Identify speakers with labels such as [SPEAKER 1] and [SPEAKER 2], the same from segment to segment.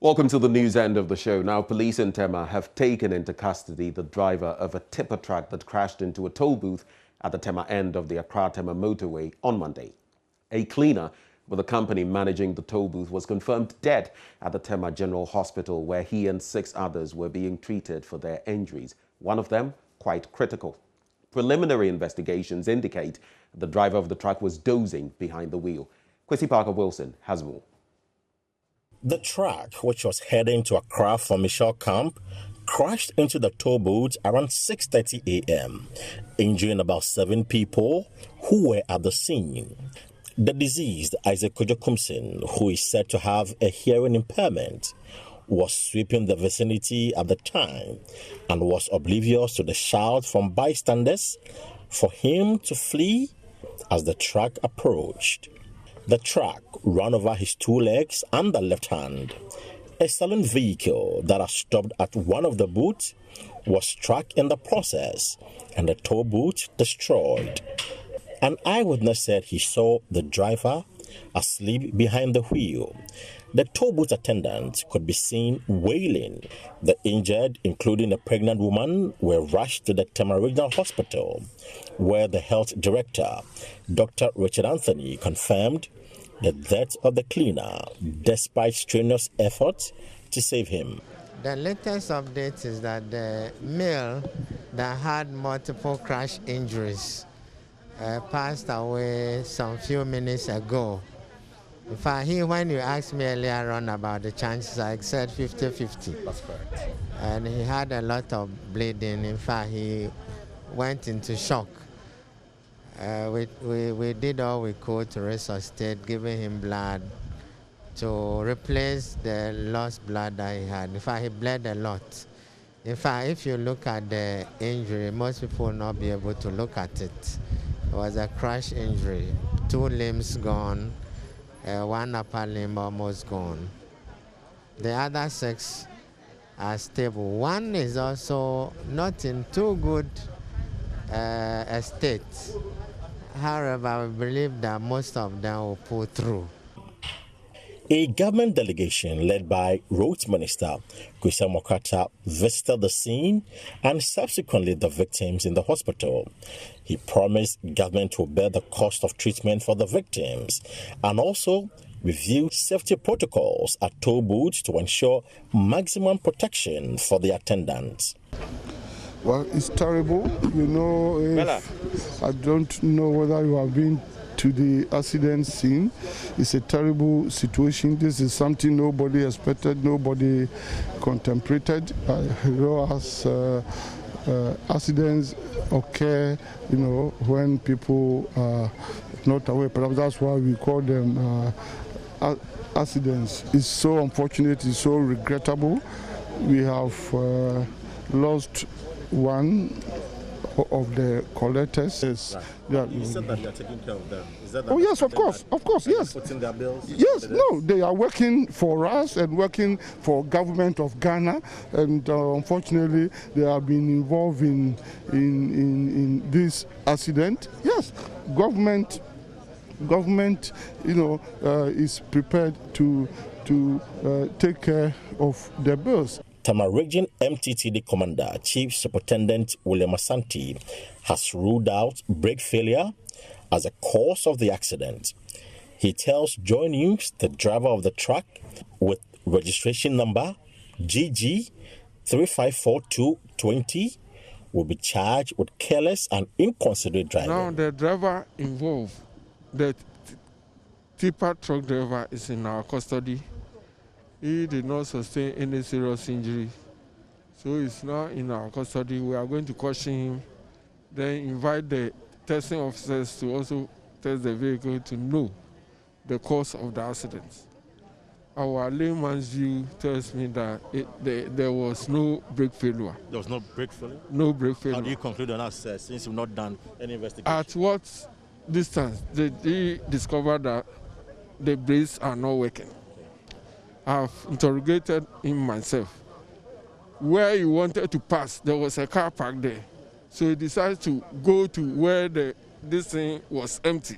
[SPEAKER 1] Welcome to the news end of the show. Now, police in TEMA have taken into custody the driver of a tipper truck that crashed into a toll booth at the TEMA end of the Accra-TEMA motorway on Monday. A cleaner with a company managing the toll booth was confirmed dead at the TEMA General Hospital, where he and 6 others were being treated for their injuries, one of them quite critical. Preliminary investigations indicate the driver of the truck was dozing behind the wheel. Kwesi Parker-Wilson has more.
[SPEAKER 2] The truck, which was heading to Accra from Michelle Camp, crashed into the toll booth around 6:30 a.m., injuring about 7 people who were at the scene. The deceased, Isaac Kojokumsin, who is said to have a hearing impairment, was sweeping the vicinity at the time and was oblivious to the shout from bystanders for him to flee as the truck approached. The truck ran over his 2 legs and the left hand. A saloon vehicle that had stopped at one of the booths was struck in the process and the toll booth destroyed. An eyewitness said he saw the driver asleep behind the wheel. The toll booth attendant could be seen wailing. The injured, including a pregnant woman, were rushed to the TEMA Regional Hospital, where the health director, Dr. Richard Anthony, confirmed the death of the cleaner, despite strenuous efforts to save him.
[SPEAKER 3] The latest update is that the male that had multiple crash injuries passed away some few minutes ago. In fact, when you asked me earlier on about the chances, I said 50-50.
[SPEAKER 2] That's correct.
[SPEAKER 3] And he had a lot of bleeding. In fact, he went into shock. We did all we could to resuscitate, giving him blood to replace the lost blood that he had. In fact, he bled a lot. In fact, if you look at the injury, most people will not be able to look at it. It was a crash injury, 2 limbs gone, 1 upper limb almost gone. The other 6 are stable. 1 is also not in too good a state. However, we believe that most of them will pull through.
[SPEAKER 2] A government delegation led by Roads Minister Kwesi Mokata visited the scene and subsequently the victims in the hospital. He promised government will bear the cost of treatment for the victims and also review safety protocols at toll booths to ensure maximum protection for the attendants.
[SPEAKER 4] Well, it's terrible. I don't know whether you have been to the accident scene. It's a terrible situation. This is something nobody expected, nobody contemplated. As accidents occur, when people are not aware. Perhaps that's why we call them accidents. It's so unfortunate, it's so regrettable. We have lost one of the collectors.
[SPEAKER 2] Right. Yeah. You said that you're taking care of them. Is that
[SPEAKER 4] yes, of course, yes.
[SPEAKER 2] Putting their bills?
[SPEAKER 4] Yes, no, they are working for us and working for government of Ghana, and unfortunately, they have been involved in this accident. Yes, government, is prepared to take care of their bills.
[SPEAKER 2] TEMA Region MTTD Commander Chief Superintendent William Asante has ruled out brake failure as a cause of the accident. He tells JoyNews the driver of the truck with registration number GG 354220 will be charged with careless and inconsiderate driving.
[SPEAKER 5] Now the driver involved, the tipper truck driver, is in our custody. He did not sustain any serious injury, so he's now in our custody. We are going to question him, then invite the testing officers to also test the vehicle to know the cause of the accident. Our layman's view tells me that there was no brake failure.
[SPEAKER 2] There was no brake failure?
[SPEAKER 5] No brake failure.
[SPEAKER 2] How do you conclude on that, since you've not done any investigation?
[SPEAKER 5] At what distance did he discover that the brakes are not working? I've interrogated him myself. Where he wanted to pass, there was a car parked there. So he decided to go to where this thing was empty.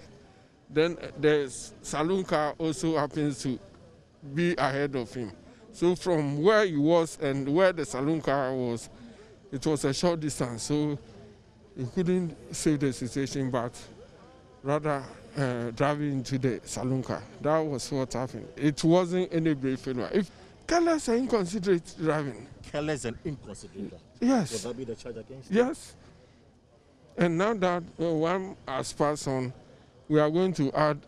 [SPEAKER 5] Then the saloon car also happens to be ahead of him. So from where he was and where the saloon car was, it was a short distance. So he couldn't save the situation, but rather driving into the saloon car. That was what happened. It wasn't any brake failure. If careless and inconsiderate driving.
[SPEAKER 2] Careless and inconsiderate.
[SPEAKER 5] Yes.
[SPEAKER 2] Would that be the charge against you?
[SPEAKER 5] Yes. And now that one has passed on, we are going to add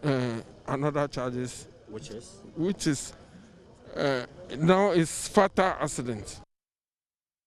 [SPEAKER 5] another charges.
[SPEAKER 2] Which is?
[SPEAKER 5] Which is now is fatal accident.